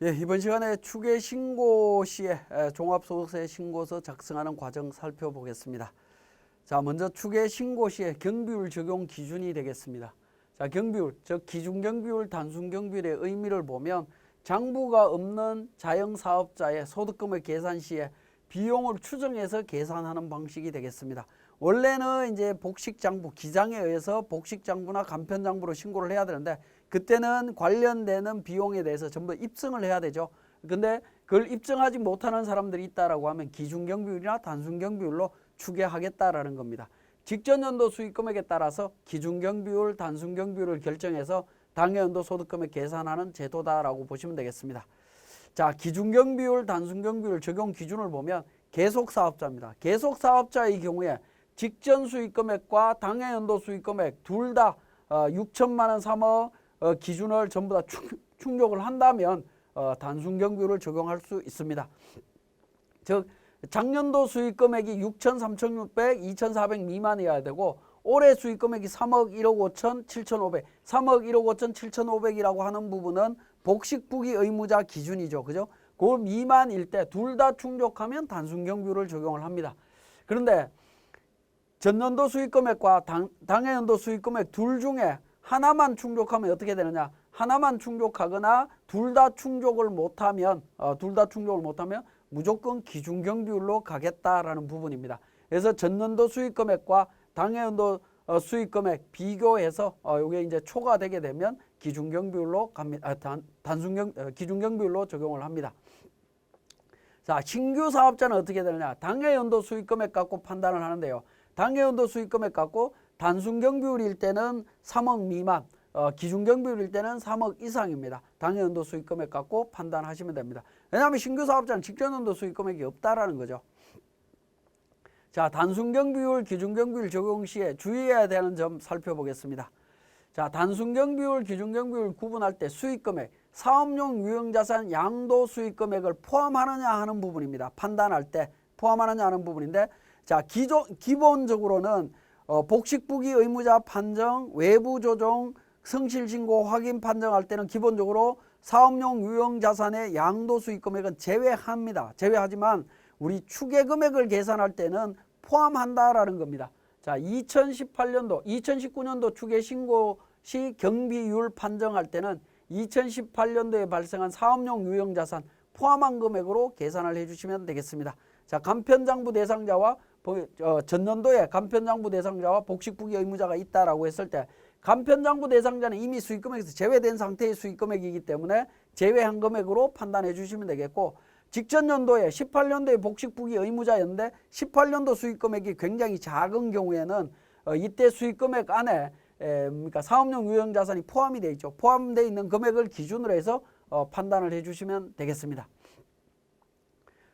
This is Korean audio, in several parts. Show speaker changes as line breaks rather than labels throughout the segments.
예, 이번 시간에 추계 신고 시에 종합소득세 신고서 작성하는 과정 살펴보겠습니다. 자, 먼저 추계 신고 시에 경비율 적용 기준이 되겠습니다. 자, 경비율, 즉 기준경비율, 단순경비율의 의미를 보면 장부가 없는 자영사업자의 소득금을 계산 시에 비용을 추정해서 계산하는 방식이 되겠습니다. 원래는 이제 복식장부, 기장에 의해서 복식장부나 간편장부로 신고를 해야 되는데 그때는 관련되는 비용에 대해서 전부 입증을 해야 되죠. 근데 그걸 입증하지 못하는 사람들이 있다라고 하면 기준경비율이나 단순경비율로 추계하겠다라는 겁니다. 직전연도 수익금액에 따라서 기준경비율, 단순경비율을 결정해서 당해연도 소득금액 계산하는 제도다라고 보시면 되겠습니다. 자, 기준경비율, 단순경비율 적용 기준을 보면 계속사업자입니다. 계속사업자의 경우에 직전 수익금액과 당해연도 수익금액 둘 다 6천만 원 3억 기준을 전부 다 충족을 한다면 단순경비율을 적용할 수 있습니다. 즉 작년도 수익금액이 6천, 3,600, 2,400 미만이어야 되고 올해 수익금액이 3억 1억 5천, 7,500, 3억 1억 5천, 7,500이라고 하는 부분은 복식부기 의무자 기준이죠. 그죠? 그 미만일 때 둘 다 충족하면 단순경비율을 적용을 합니다. 그런데 전년도 수익금액과 당해연도 수익금액 둘 중에 하나만 충족하면 어떻게 되느냐? 하나만 충족하거나 둘 다 충족을 못하면 무조건 기준경비율로 가겠다라는 부분입니다. 그래서 전년도 수익금액과 당해연도 수익금액 비교해서 이게 이제 초과되게 되면 기준경비율로 갑니다. 기준경비율로 적용을 합니다. 자, 신규 사업자는 어떻게 되느냐? 당해연도 수익금액 갖고 판단을 하는데요. 당해연도 수익금액 갖고 단순경비율일 때는 3억 미만, 기준경비율일 때는 3억 이상입니다. 당해연도 수익금액 갖고 판단하시면 됩니다. 왜냐하면 신규 사업자는 직전연도 수익금액이 없다라는 거죠. 자, 단순경비율, 기준경비율 적용 시에 주의해야 되는 점 살펴보겠습니다. 자, 단순경비율, 기준경비율 구분할 때 수익금액, 사업용 유형자산 양도 수익금액을 포함하느냐 하는 부분입니다. 판단할 때 포함하느냐 하는 부분인데, 자, 기본적으로는 복식부기 의무자 판정, 외부 조정, 성실신고 확인 판정할 때는 기본적으로 사업용 유형자산의 양도 수익금액은 제외합니다. 제외하지만 우리 추계금액을 계산할 때는 포함한다라는 겁니다. 자, 2018년도, 2019년도 추계신고 시 경비율 판정할 때는 2018년도에 발생한 사업용 유형자산 포함한 금액으로 계산을 해주시면 되겠습니다. 자, 간편장부 대상자와 전년도에 간편장부 대상자와 복식부기 의무자가 있다라고 했을 때 간편장부 대상자는 이미 수익금액에서 제외된 상태의 수익금액이기 때문에 제외한 금액으로 판단해 주시면 되겠고, 직전연도에 18년도에 복식부기 의무자였는데 18년도 수익금액이 굉장히 작은 경우에는 이때 수익금액 안에 그러니까 사업용 유형자산이 포함이 되어 있죠. 포함되어 있는 금액을 기준으로 해서 판단을 해주시면 되겠습니다.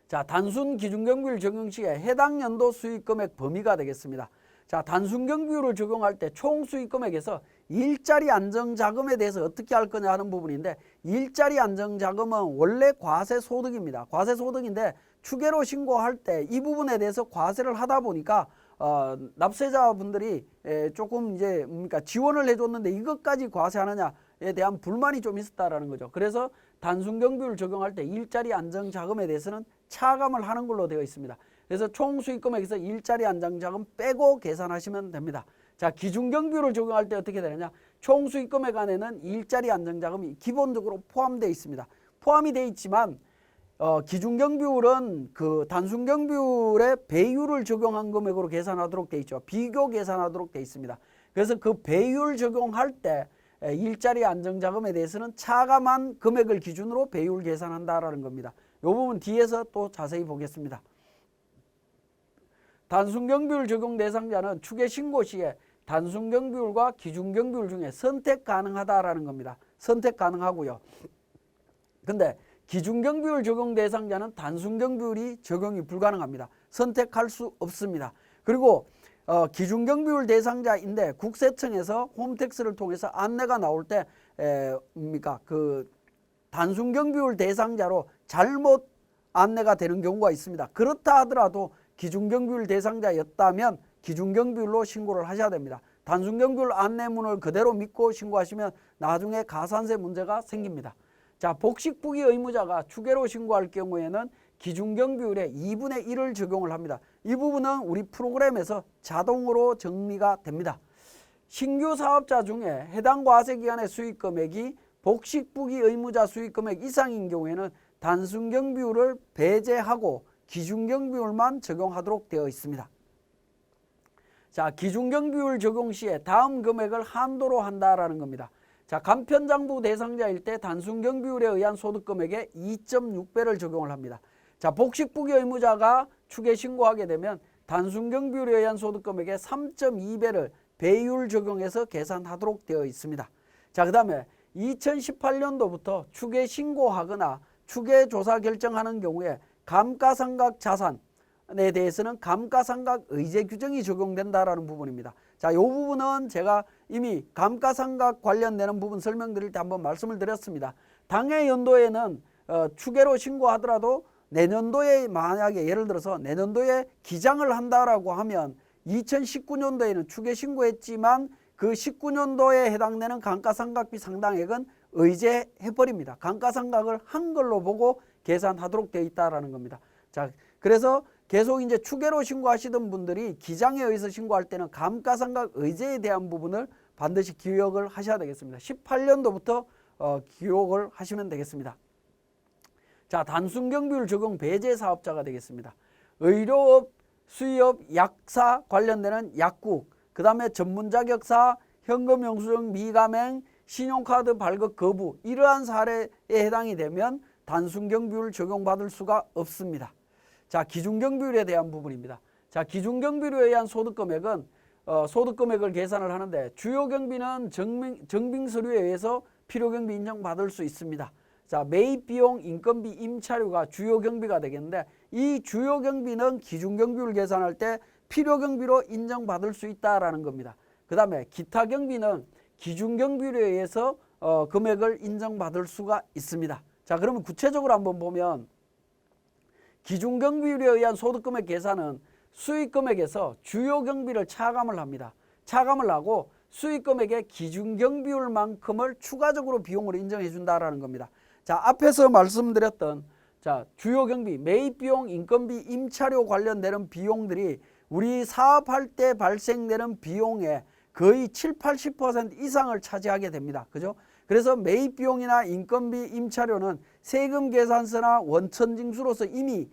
자, 단순 기준경비율 적용 시에 해당 연도 수익금액 범위가 되겠습니다. 자, 단순경비율을 적용할 때 총 수익금액에서 일자리 안정자금에 대해서 어떻게 할 거냐 하는 부분인데, 일자리 안정자금은 원래 과세소득입니다. 과세소득인데 추계로 신고할 때 이 부분에 대해서 과세를 하다 보니까 납세자분들이 조금 이제 그러니까 지원을 해줬는데 이것까지 과세하느냐에 대한 불만이 좀 있었다라는 거죠. 그래서 단순경비율 적용할 때 일자리 안정자금에 대해서는 차감을 하는 걸로 되어 있습니다. 그래서 총 수익금액에서 일자리 안정자금 빼고 계산하시면 됩니다. 자, 기준경비율을 적용할 때 어떻게 되느냐? 총 수익금액 안에는 일자리 안정자금이 기본적으로 포함되어 있습니다. 포함이 되어 있지만 기준경비율은 그 단순경비율의 배율을 적용한 금액으로 계산하도록 되어 있죠. 비교 계산하도록 되어 있습니다. 그래서 그 배율 적용할 때 일자리 안정자금에 대해서는 차감한 금액을 기준으로 배율 계산한다라는 겁니다. 이 부분 뒤에서 또 자세히 보겠습니다. 단순경비율 적용 대상자는 추계신고 시에 단순경비율과 기준경비율 중에 선택 가능하다라는 겁니다. 선택 가능하고요. 근데 기준경비율 적용 대상자는 단순경비율이 적용이 불가능합니다. 선택할 수 없습니다. 그리고 기준경비율 대상자인데 국세청에서 홈택스를 통해서 안내가 나올 때 그 단순경비율 대상자로 잘못 안내가 되는 경우가 있습니다. 그렇다 하더라도 기준경비율 대상자였다면 기준경비율로 신고를 하셔야 됩니다. 단순경비율 안내문을 그대로 믿고 신고하시면 나중에 가산세 문제가 생깁니다. 자, 복식부기 의무자가 추계로 신고할 경우에는 기준경비율의 2분의 1을 적용을 합니다. 이 부분은 우리 프로그램에서 자동으로 정리가 됩니다. 신규 사업자 중에 해당 과세기간의 수익금액이 복식부기 의무자 수익금액 이상인 경우에는 단순경비율을 배제하고 기준경비율만 적용하도록 되어 있습니다. 자, 기준경비율 적용 시에 다음 금액을 한도로 한다라는 겁니다. 자, 간편장부 대상자일 때 단순경비율에 의한 소득금액의 2.6배를 적용을 합니다. 자, 복식부기 의무자가 추계 신고하게 되면 단순경비율에 의한 소득금액의 3.2배를 배율 적용해서 계산하도록 되어 있습니다. 자, 그 다음에 2018년도부터 추계 신고하거나 추계 조사 결정하는 경우에 감가상각 자산에 대해서는 감가상각 의제 규정이 적용된다라는 부분입니다. 자, 이 부분은 제가 이미 감가상각 관련되는 부분 설명드릴 때 한번 말씀을 드렸습니다. 당해 연도에는 추계로 신고하더라도 내년도에 만약에 예를 들어서 내년도에 기장을 한다라고 하면 2019년도에는 추계 신고했지만 그 19년도에 해당되는 감가상각비 상당액은 의제해버립니다. 감가상각을 한 걸로 보고 계산하도록 되어 있다라는 겁니다. 자, 그래서 계속 이제 추계로 신고하시던 분들이 기장에 의해서 신고할 때는 감가상각 의제에 대한 부분을 반드시 기억을 하셔야 되겠습니다. 18년도부터 기록을 하시면 되겠습니다. 자, 단순경비율 적용 배제 사업자가 되겠습니다. 의료업, 수의업, 약사 관련되는 약국, 그 다음에 전문자격사, 현금영수증 미감행, 신용카드 발급 거부 이러한 사례에 해당이 되면 단순경비율 적용받을 수가 없습니다. 자, 기준경비율에 대한 부분입니다. 자, 기준경비율에 의한 소득금액은 소득금액을 계산을 하는데 주요경비는 정빙서류에 의해서 필요경비 인정받을 수 있습니다. 자, 매입비용, 인건비, 임차료가 주요경비가 되겠는데 이 주요경비는 기준경비율 계산할 때 필요경비로 인정받을 수 있다라는 겁니다. 그 다음에 기타경비는 기준경비율에 의해서 금액을 인정받을 수가 있습니다. 자, 그러면 구체적으로 한번 보면 기준경비율에 의한 소득금액 계산은 수익금액에서 주요경비를 차감을 합니다. 차감을 하고 수익금액의 기준경비율만큼을 추가적으로 비용으로 인정해 준다라는 겁니다. 자, 앞에서 말씀드렸던 자, 주요경비, 매입비용, 인건비, 임차료 관련되는 비용들이 우리 사업할 때 발생되는 비용의 거의 70~80% 이상을 차지하게 됩니다. 그죠? 그래서 매입비용이나 인건비, 임차료는 세금 계산서나 원천징수로서 이미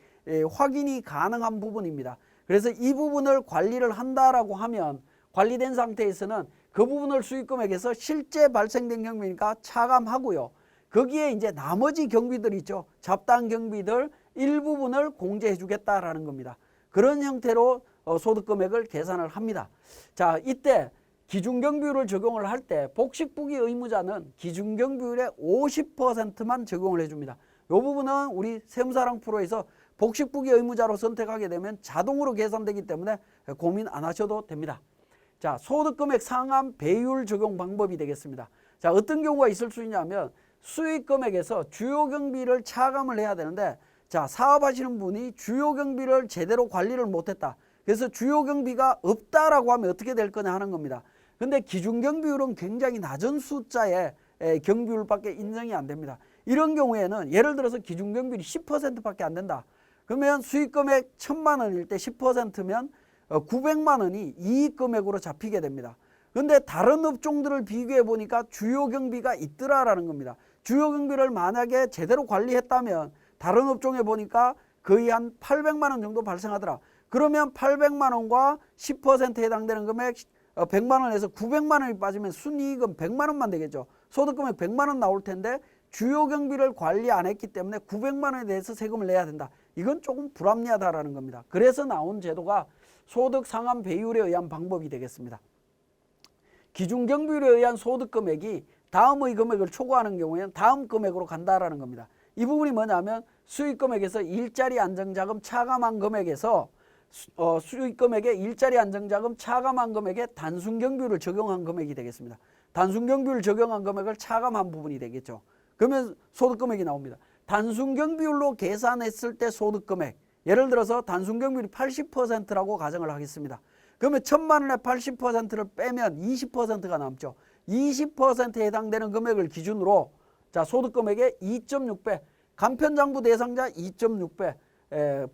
확인이 가능한 부분입니다. 그래서 이 부분을 관리를 한다라고 하면 관리된 상태에서는 그 부분을 수익금액에서 실제 발생된 경비니까 차감하고요. 거기에 이제 나머지 경비들 있죠. 잡다한 경비들 일부분을 공제해 주겠다라는 겁니다. 그런 형태로 소득금액을 계산을 합니다. 자, 이때 기준경비율을 적용을 할 때 복식부기 의무자는 기준경비율의 50%만 적용을 해줍니다. 이 부분은 우리 세무사랑 프로에서 복식부기 의무자로 선택하게 되면 자동으로 계산되기 때문에 고민 안 하셔도 됩니다. 자, 소득금액 상한 배율 적용 방법이 되겠습니다. 자, 어떤 경우가 있을 수 있냐면 수익금액에서 주요경비를 차감을 해야 되는데 자, 사업하시는 분이 주요경비를 제대로 관리를 못했다. 그래서 주요경비가 없다라고 하면 어떻게 될 거냐 하는 겁니다. 근데 기준경비율은 굉장히 낮은 숫자의 경비율밖에 인정이 안 됩니다. 이런 경우에는 예를 들어서 기준경비율이 10%밖에 안 된다. 그러면 수익금액 1,000만 원일 때 10%면 900만 원이 이익금액으로 잡히게 됩니다. 그런데 다른 업종들을 비교해 보니까 주요경비가 있더라라는 겁니다. 주요경비를 만약에 제대로 관리했다면 다른 업종에 보니까 거의 한 800만 원 정도 발생하더라. 그러면 800만 원과 10%에 해당되는 금액 100만 원에서 900만 원이 빠지면 순이익은 100만 원만 되겠죠. 소득금액 100만 원 나올 텐데 주요경비를 관리 안 했기 때문에 900만 원에 대해서 세금을 내야 된다. 이건 조금 불합리하다라는 겁니다. 그래서 나온 제도가 소득 상한 배율에 의한 방법이 되겠습니다. 기준경비율에 의한 소득금액이 다음의 금액을 초과하는 경우에는 다음 금액으로 간다라는 겁니다. 이 부분이 뭐냐면 수익금액에서 일자리 안정자금 차감한 금액에서 수익금액에 일자리 안정자금 차감한 금액에 단순경비율을 적용한 금액이 되겠습니다. 단순경비율을 적용한 금액을 차감한 부분이 되겠죠. 그러면 소득금액이 나옵니다. 단순경비율로 계산했을 때 소득금액, 예를 들어서 단순경비율이 80%라고 가정을 하겠습니다. 그러면 1,000만 원의 80%를 빼면 20%가 남죠. 20%에 해당되는 금액을 기준으로 자, 소득금액의 2.6배, 간편장부 대상자 2.6배,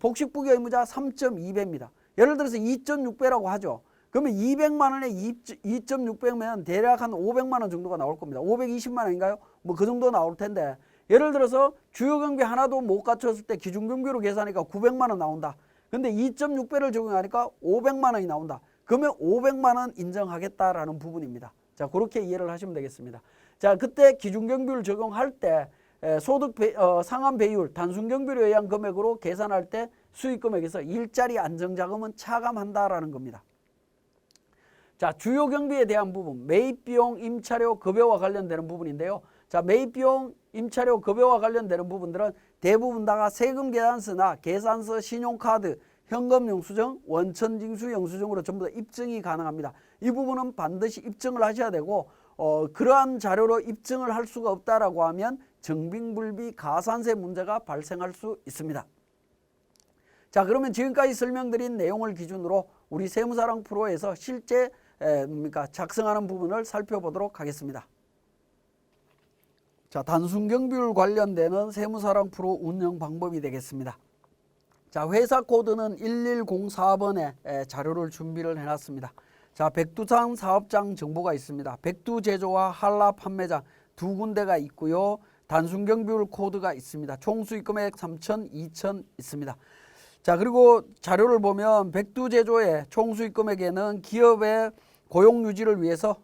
복식부기 의무자 3.2배입니다. 예를 들어서 2.6배라고 하죠. 그러면 200만 원에 2.6배면 대략 한 500만 원 정도가 나올 겁니다. 520만 원인가요? 뭐 그 정도 나올 텐데, 예를 들어서 주요 경비 하나도 못 갖췄을 때 기준 경비로 계산하니까 900만 원 나온다. 근데 2.6배를 적용하니까 500만 원이 나온다. 그러면 500만 원 인정하겠다라는 부분입니다. 자, 그렇게 이해를 하시면 되겠습니다. 자, 그때 기준 경비를 적용할 때 소득 상한 배율, 단순 경비로 의한 금액으로 계산할 때 수익 금액에서 일자리 안정자금은 차감한다라는 겁니다. 자, 주요 경비에 대한 부분, 매입비용, 임차료, 급여와 관련되는 부분인데요. 자, 매입비용, 임차료, 급여와 관련되는 부분들은 대부분 다가 세금 계산서나 계산서, 신용카드, 현금 영수증, 원천징수 영수증으로 전부 다 입증이 가능합니다. 이 부분은 반드시 입증을 하셔야 되고, 그러한 자료로 입증을 할 수가 없다라고 하면 증빙불비 가산세 문제가 발생할 수 있습니다. 자, 그러면 지금까지 설명드린 내용을 기준으로 우리 세무사랑 프로에서 실제 작성하는 부분을 살펴보도록 하겠습니다. 자, 단순 경비율 관련되는 세무사랑 프로 운영 방법이 되겠습니다. 자, 회사 코드는 1104번에 자료를 준비를 해놨습니다. 자, 백두산 사업장 정보가 있습니다. 백두제조와 한라 판매장 두 군데가 있고요. 단순 경비율 코드가 있습니다. 총 수익금액 3천, 2천 있습니다. 자, 그리고 자료를 보면 백두제조의 총 수익금액에는 기업의 고용 유지를 위해서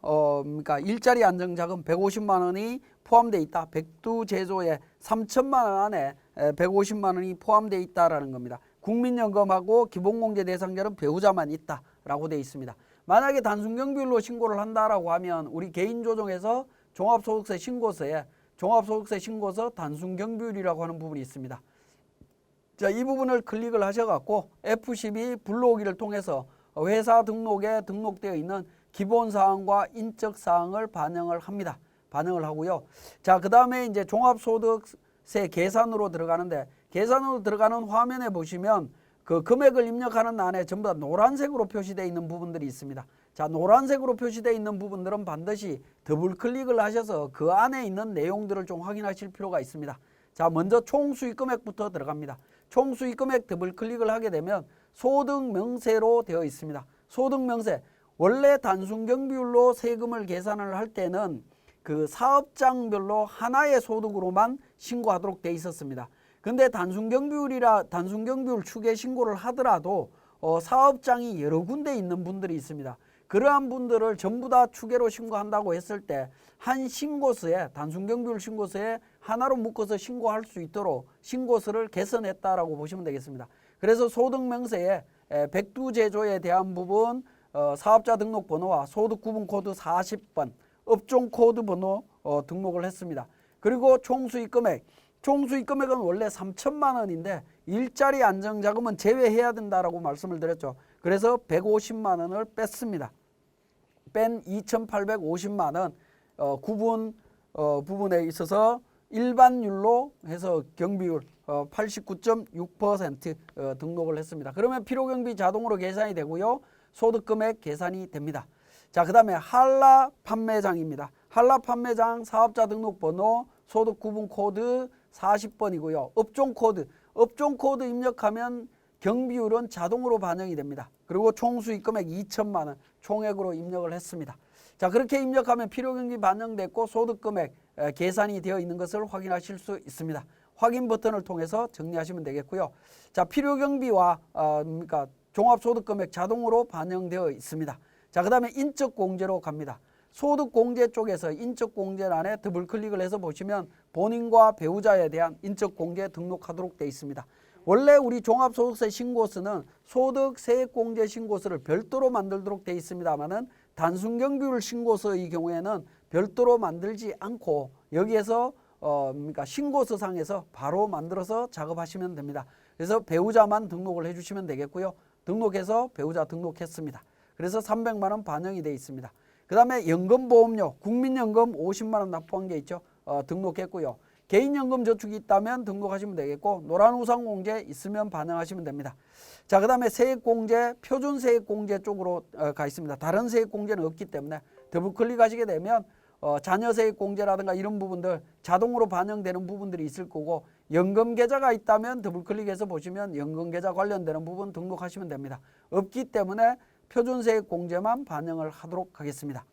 일자리 안정자금 150만 원이 포함되어 있다. 백두제조의 3천만 원 안에 150만 원이 포함되어 있다라는 겁니다. 국민연금하고 기본공제 대상자는 배우자만 있다라고 되어 있습니다. 만약에 단순 경비율로 신고를 한다라고 하면 우리 개인조정에서 종합소득세 신고서 단순 경비율이라고 하는 부분이 있습니다. 자, 이 부분을 클릭을 하셔갖고 F12 불러오기를 통해서 회사 등록에 등록되어 있는 기본사항과 인적사항을 반영을 합니다. 반영을 하고요. 자, 그 다음에 이제 종합소득세 계산으로 들어가는데, 계산으로 들어가는 화면에 보시면 그 금액을 입력하는 안에 전부 다 노란색으로 표시되어 있는 부분들이 있습니다. 자, 노란색으로 표시되어 있는 부분들은 반드시 더블 클릭을 하셔서 그 안에 있는 내용들을 좀 확인하실 필요가 있습니다. 자, 먼저 총 수익금액부터 들어갑니다. 총 수익금액 더블 클릭을 하게 되면 소득명세로 되어 있습니다. 소득명세, 원래 단순 경비율로 세금을 계산을 할 때는 그 사업장별로 하나의 소득으로만 신고하도록 되어 있었습니다. 근데 단순 경비율 추계 신고를 하더라도 사업장이 여러 군데 있는 분들이 있습니다. 그러한 분들을 전부 다 추계로 신고한다고 했을 때 한 신고서에, 단순 경비율 신고서에 하나로 묶어서 신고할 수 있도록 신고서를 개선했다라고 보시면 되겠습니다. 그래서 소득명세에 백두제조에 대한 부분, 사업자 등록 번호와 소득 구분 코드 40번, 업종 코드 번호 등록을 했습니다. 그리고 총수익금액은 원래 3천만 원인데 일자리 안정자금은 제외해야 된다라고 말씀을 드렸죠. 그래서 150만 원을 뺐습니다. 뺀 2,850만 원 부분에 있어서 일반율로 해서 경비율 89.6% 등록을 했습니다. 그러면 필요경비 자동으로 계산이 되고요. 소득금액 계산이 됩니다. 자, 그 다음에 한라 판매장입니다. 한라 판매장 사업자 등록번호 소득 구분 코드 40번이고요. 업종 코드 입력하면 경비율은 자동으로 반영이 됩니다. 그리고 총 수익금액 2천만 원 총액으로 입력을 했습니다. 자, 그렇게 입력하면 필요경비 반영됐고 소득금액 계산이 되어 있는 것을 확인하실 수 있습니다. 확인 버튼을 통해서 정리하시면 되겠고요. 자, 필요경비와 종합소득금액 자동으로 반영되어 있습니다. 자, 그 다음에 인적공제로 갑니다. 소득공제 쪽에서 인적공제란에 더블 클릭을 해서 보시면 본인과 배우자에 대한 인적공제 등록하도록 되어 있습니다. 원래 우리 종합소득세 신고서는 소득세액공제 신고서를 별도로 만들도록 되어 있습니다만은 단순경비율 신고서의 경우에는 별도로 만들지 않고 여기에서 신고서상에서 바로 만들어서 작업하시면 됩니다. 그래서 배우자만 등록을 해주시면 되겠고요. 등록해서 배우자 등록했습니다. 그래서 300만 원 반영이 되어 있습니다. 그 다음에 연금보험료, 국민연금 50만 원 납부한 게 있죠. 등록했고요. 개인연금 저축이 있다면 등록하시면 되겠고 노란우산공제 있으면 반영하시면 됩니다. 자, 그 다음에 세액공제, 표준세액공제 쪽으로 가 있습니다. 다른 세액공제는 없기 때문에 더블클릭하시게 되면 자녀세액공제라든가 이런 부분들 자동으로 반영되는 부분들이 있을 거고, 연금계좌가 있다면 더블클릭해서 보시면 연금계좌 관련되는 부분 등록하시면 됩니다. 없기 때문에 표준세액공제만 반영을 하도록 하겠습니다.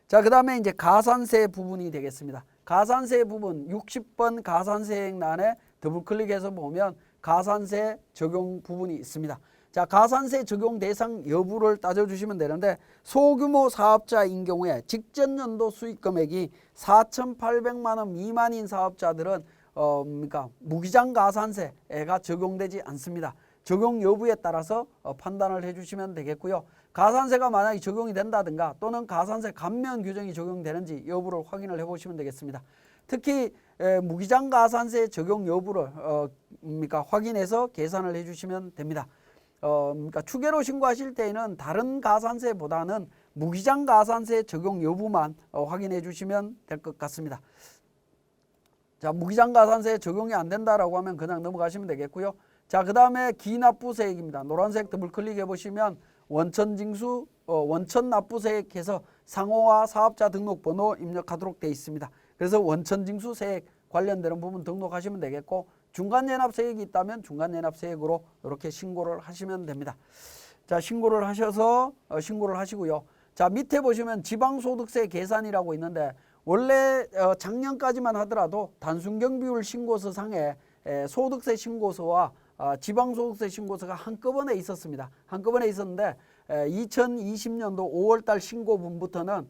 자, 그 다음에 이제 가산세 부분이 되겠습니다. 가산세 부분 60번 가산세액란에 더블클릭해서 보면 가산세 적용 부분이 있습니다. 자, 가산세 적용 대상 여부를 따져주시면 되는데, 소규모 사업자인 경우에 직전 연도 수익 금액이 4,800만 원 미만인 사업자들은 그러니까 무기장 가산세가 적용되지 않습니다. 적용 여부에 따라서 판단을 해주시면 되겠고요. 가산세가 만약에 적용이 된다든가 또는 가산세 감면 규정이 적용되는지 여부를 확인을 해보시면 되겠습니다. 특히 무기장 가산세 적용 여부를 그러니까 확인해서 계산을 해주시면 됩니다. 그러니까 추계로 신고하실 때에는 다른 가산세보다는 무기장 가산세 적용 여부만 확인해 주시면 될 것 같습니다. 자, 무기장 가산세 적용이 안 된다라고 하면 그냥 넘어가시면 되겠고요. 자, 그 다음에 기납부세액입니다. 노란색 더블 클릭해 보시면 원천징수, 원천납부세액해서 상호와 사업자 등록번호 입력하도록 되어 있습니다. 그래서 원천징수세액 관련되는 부분 등록하시면 되겠고, 중간연합세액이 있다면 중간연합세액으로 이렇게 신고를 하시면 됩니다. 자, 신고를 하셔서 신고를 하시고요. 자, 밑에 보시면 지방소득세 계산이라고 있는데, 원래 작년까지만 하더라도 단순경비율 신고서 상에 소득세 신고서와 지방소득세 신고서가 한꺼번에 있었습니다. 한꺼번에 있었는데 2020년도 5월달 신고분부터는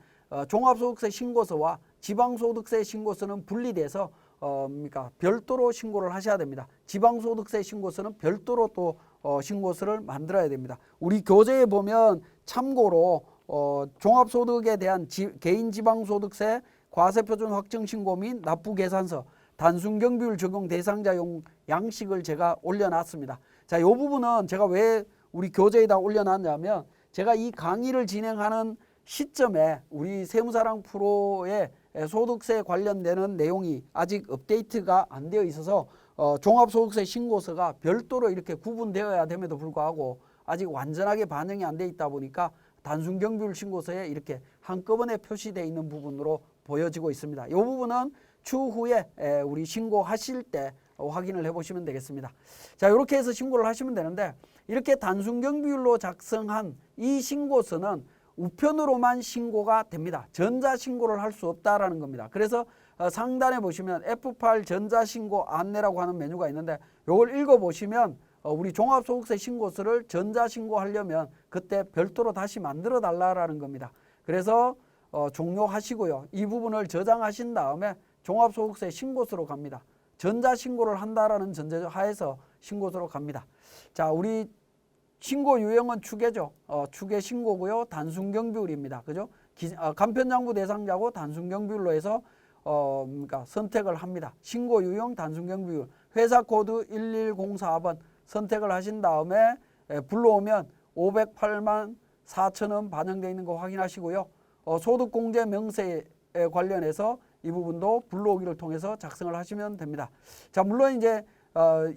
종합소득세 신고서와 지방소득세 신고서는 분리돼서 그러니까 별도로 신고를 하셔야 됩니다. 지방소득세 신고서는 별도로 또 신고서를 만들어야 됩니다. 우리 교재에 보면 참고로 종합소득에 대한 개인지방소득세 과세표준 확정신고 및 납부계산서 단순경비율 적용 대상자용 양식을 제가 올려놨습니다. 자, 이 부분은 제가 왜 우리 교재에다 올려놨냐면, 제가 이 강의를 진행하는 시점에 우리 세무사랑 프로의 소득세 관련되는 내용이 아직 업데이트가 안 되어 있어서 종합소득세 신고서가 별도로 이렇게 구분되어야 됨에도 불구하고 아직 완전하게 반영이 안 돼 있다 보니까 단순경비율 신고서에 이렇게 한꺼번에 표시되어 있는 부분으로 보여지고 있습니다. 이 부분은 추후에 우리 신고하실 때 확인을 해보시면 되겠습니다. 자, 이렇게 해서 신고를 하시면 되는데, 이렇게 단순경비율로 작성한 이 신고서는 우편으로만 신고가 됩니다. 전자신고를 할 수 없다라는 겁니다. 그래서 상단에 보시면 F8 전자신고 안내라고 하는 메뉴가 있는데, 이걸 읽어보시면 우리 종합소득세 신고서를 전자신고하려면 그때 별도로 다시 만들어 달라는 겁니다. 그래서 종료하시고요. 이 부분을 저장하신 다음에 종합소득세 신고서로 갑니다. 전자신고를 한다라는 전제하에서 신고서로 갑니다. 자, 우리 신고 유형은 추계죠. 추계 신고고요. 단순경비율입니다. 그죠? 간편장부 대상자고 단순경비율로 해서 그러니까 선택을 합니다. 신고 유형 단순경비율 회사 코드 1104번 선택을 하신 다음에 불러오면 508만 4천 원 반영되어 있는 거 확인하시고요. 소득공제 명세에 관련해서 이 부분도 불러오기를 통해서 작성을 하시면 됩니다. 자, 물론 이제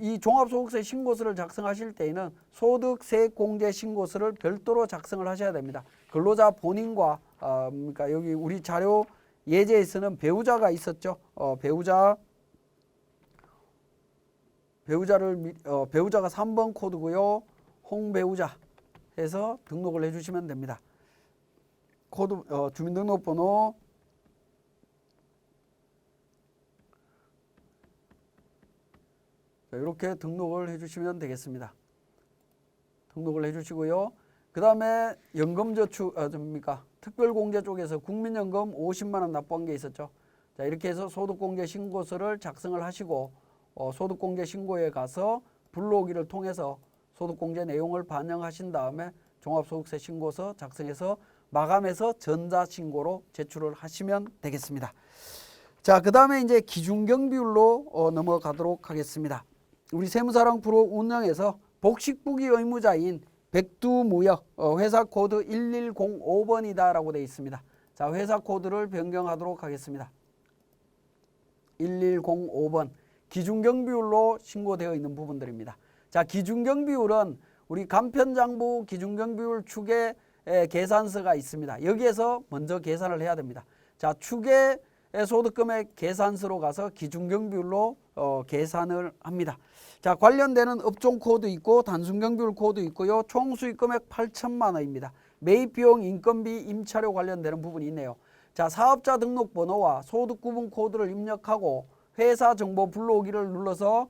이 종합소득세 신고서를 작성하실 때에는 소득세공제 신고서를 별도로 작성을 하셔야 됩니다. 근로자 본인과 그러니까 여기 우리 자료 예제에서는 배우자가 있었죠. 배우자가 3번 코드고요. 홍배우자 해서 등록을 해주시면 됩니다. 코드 주민등록번호 이렇게 등록을 해주시면 되겠습니다. 등록을 해주시고요. 그 다음에 연금저축 특별공제 쪽에서 국민연금 50만 원 납부한 게 있었죠. 자, 이렇게 해서 소득공제 신고서를 작성을 하시고 소득공제 신고에 가서 불러오기를 통해서 소득공제 내용을 반영하신 다음에 종합소득세 신고서 작성해서 마감해서 전자신고로 제출을 하시면 되겠습니다. 자, 그 다음에 이제 기준경비율로 넘어가도록 하겠습니다. 우리 세무사랑 프로 운영에서 복식부기 의무자인 백두무역 회사 코드 1105번이다라고 되어 있습니다. 자, 회사 코드를 변경하도록 하겠습니다. 1105번 기준경비율로 신고되어 있는 부분들입니다. 자, 기준경비율은 우리 간편장부 기준경비율 추계 계산서가 있습니다. 여기에서 먼저 계산을 해야 됩니다. 자, 추계 소득금액 계산서로 가서 기준경비율로 계산을 합니다. 자, 관련되는 업종 코드 있고 단순경비율 코드 있고요. 총 수익금액 8천만 원입니다. 매입비용, 인건비, 임차료 관련되는 부분이 있네요. 자, 사업자 등록번호와 소득구분 코드를 입력하고 회사 정보 불러오기를 눌러서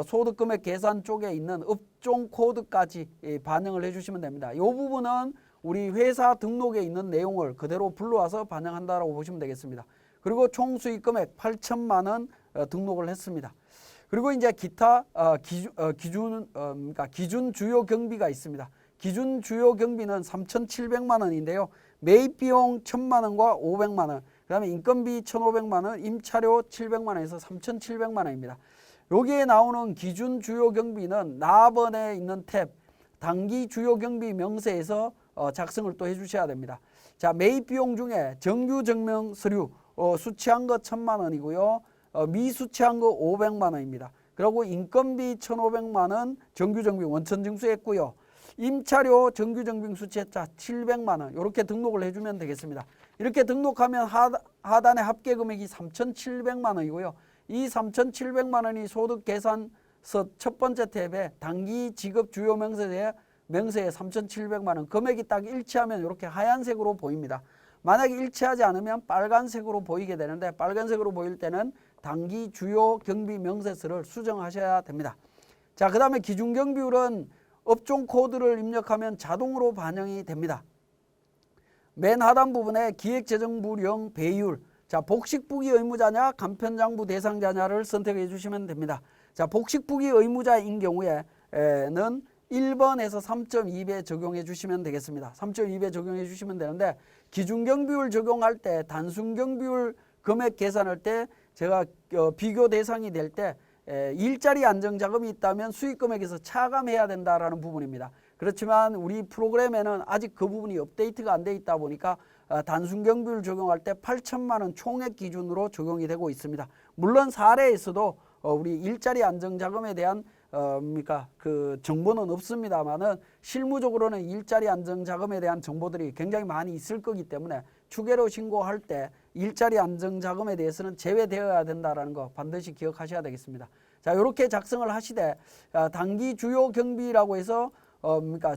소득금액 계산 쪽에 있는 업종 코드까지 반영을 해주시면 됩니다. 이 부분은 우리 회사 등록에 있는 내용을 그대로 불러와서 반영한다라고 보시면 되겠습니다. 그리고 총 수익금액 8천만 원 등록을 했습니다. 그리고 이제 기타 기준 주요 경비가 있습니다. 기준 주요 경비는 3,700만 원인데요. 매입 비용 1,000만 원과 500만 원, 그다음에 인건비 1,500만 원, 임차료 700만 원에서 3,700만 원입니다. 여기에 나오는 기준 주요 경비는 나번에 있는 탭 단기 주요 경비 명세에서 작성을 또 해주셔야 됩니다. 자, 매입 비용 중에 정규 증명 서류 수취한 거 1,000만 원이고요. 미수취한 거 500만 원입니다. 그리고 인건비 1,500만 원 정규정비 원천징수했고요. 임차료 정규정비 수취했자 700만 원 이렇게 등록을 해주면 되겠습니다. 이렇게 등록하면 하단의 합계금액이 3,700만 원이고요. 이 3,700만 원이 소득계산서 첫 번째 탭에 단기 지급 주요 명세에 3,700만 원 금액이 딱 일치하면 이렇게 하얀색으로 보입니다. 만약에 일치하지 않으면 빨간색으로 보이게 되는데 빨간색으로 보일 때는 단기 주요 경비 명세서를 수정하셔야 됩니다. 자, 그 다음에 기준경비율은 업종 코드를 입력하면 자동으로 반영이 됩니다. 맨 하단 부분에 기획재정부령 배율, 자, 복식부기 의무자냐 간편장부 대상자냐를 선택해 주시면 됩니다. 자, 복식부기 의무자인 경우에는 1번에서 3.2배 적용해 주시면 되겠습니다. 3.2배 적용해 주시면 되는데 기준경비율 적용할 때 단순경비율 금액 계산할 때 제가 비교 대상이 될 때 일자리 안정자금이 있다면 수익금액에서 차감해야 된다라는 부분입니다. 그렇지만 우리 프로그램에는 아직 그 부분이 업데이트가 안 돼 있다 보니까 단순경비율 적용할 때 8천만 원 총액 기준으로 적용이 되고 있습니다. 물론 사례에서도 우리 일자리 안정자금에 대한 그 정보는 없습니다만은 실무적으로는 일자리 안정자금에 대한 정보들이 굉장히 많이 있을 거기 때문에 추계로 신고할 때 일자리 안정자금에 대해서는 제외되어야 된다는 거 반드시 기억하셔야 되겠습니다. 자, 이렇게 작성을 하시되 단기 주요 경비라고 해서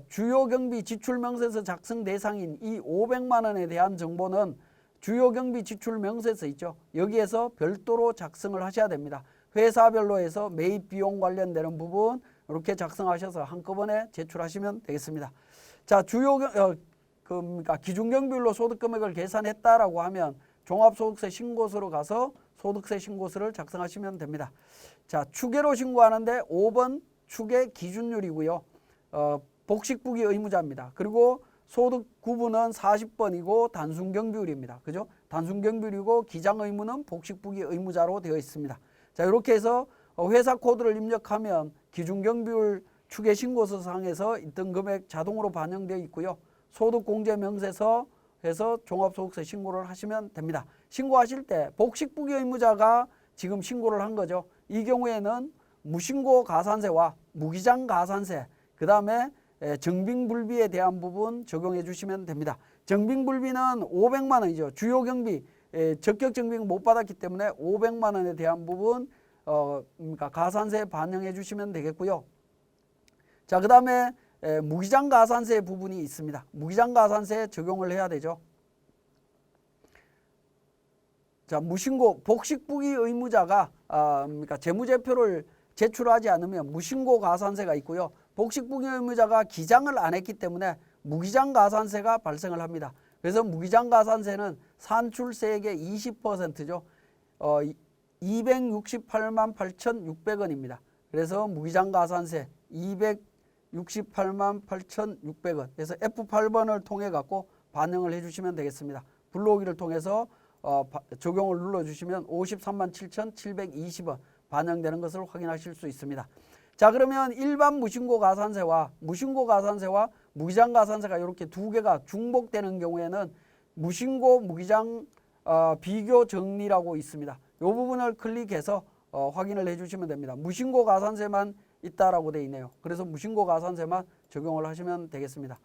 주요 경비 지출 명세서 작성 대상인 이 500만 원에 대한 정보는 주요 경비 지출 명세서 있죠. 여기에서 별도로 작성을 하셔야 됩니다. 회사별로 해서 매입 비용 관련되는 부분 이렇게 작성하셔서 한꺼번에 제출하시면 되겠습니다. 자, 기준경비율로 소득금액을 계산했다라고 하면 종합소득세 신고서로 가서 소득세 신고서를 작성하시면 됩니다. 자, 추계로 신고하는데 5번 추계 기준율이고요. 복식부기 의무자입니다. 그리고 소득 구분은 40번이고 단순경비율입니다. 그죠? 단순경비율이고 기장 의무는 복식부기 의무자로 되어 있습니다. 자, 이렇게 해서 회사 코드를 입력하면 기준경비율 추계 신고서 상에서 있던 금액 자동으로 반영되어 있고요. 소득공제명세서 해서 종합소득세 신고를 하시면 됩니다. 신고하실 때 복식부기 의무자가 지금 신고를 한 거죠. 이 경우에는 무신고 가산세와 무기장 가산세, 그 다음에 정빙불비에 대한 부분 적용해 주시면 됩니다. 정빙불비는 500만 원이죠. 주요 경비 적격 정빙 못 받았기 때문에 500만 원에 대한 부분 가산세 반영해 주시면 되겠고요. 자, 그 다음에 무기장 가산세 부분이 있습니다. 무기장 가산세 적용을 해야 되죠. 자, 무신고 복식부기 의무자가 재무제표를 제출하지 않으면 무신고 가산세가 있고요. 복식부기 의무자가 기장을 안 했기 때문에 무기장 가산세가 발생을 합니다. 그래서 무기장 가산세는 산출세액의 20%죠. 268만 8,600원입니다. 그래서 무기장 가산세 268만 8,600원. 그래서 F8번을 통해 갖고 반영을 해주시면 되겠습니다. 불러오기를 통해서 적용을 눌러주시면 53만 7,720원 반영되는 것을 확인하실 수 있습니다. 자, 그러면 일반 무신고 가산세와 무기장 가산세가 이렇게 두 개가 중복되는 경우에는 무신고 무기장 비교 정리라고 있습니다. 이 부분을 클릭해서 확인을 해주시면 됩니다. 무신고 가산세만 있다라고 되어 있네요. 그래서 무신고 가산세만 적용을 하시면 되겠습니다.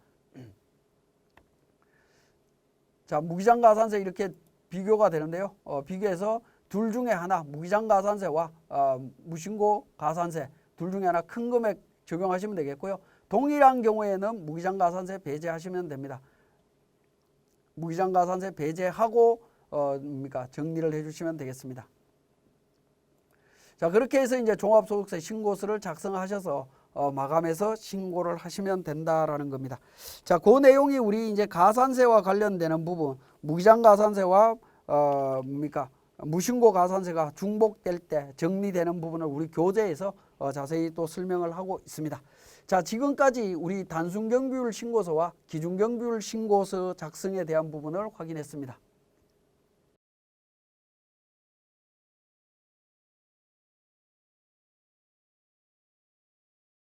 자, 무기장 가산세 이렇게 비교가 되는데요. 비교해서 둘 중에 하나 무기장 가산세와 무신고 가산세 둘 중에 하나 큰 금액 적용하시면 되겠고요. 동일한 경우에는 무기장 가산세 배제하시면 됩니다. 무기장 가산세 배제하고 정리를 해주시면 되겠습니다. 자, 그렇게 해서 이제 종합소득세 신고서를 작성하셔서 마감해서 신고를 하시면 된다라는 겁니다. 자, 그 내용이 우리 이제 가산세와 관련되는 부분, 무기장 가산세와 무신고 가산세가 중복될 때 정리되는 부분을 우리 교재에서 자세히 또 설명을 하고 있습니다. 자, 지금까지 우리 단순경비율 신고서와 기준경비율 신고서 작성에 대한 부분을 확인했습니다.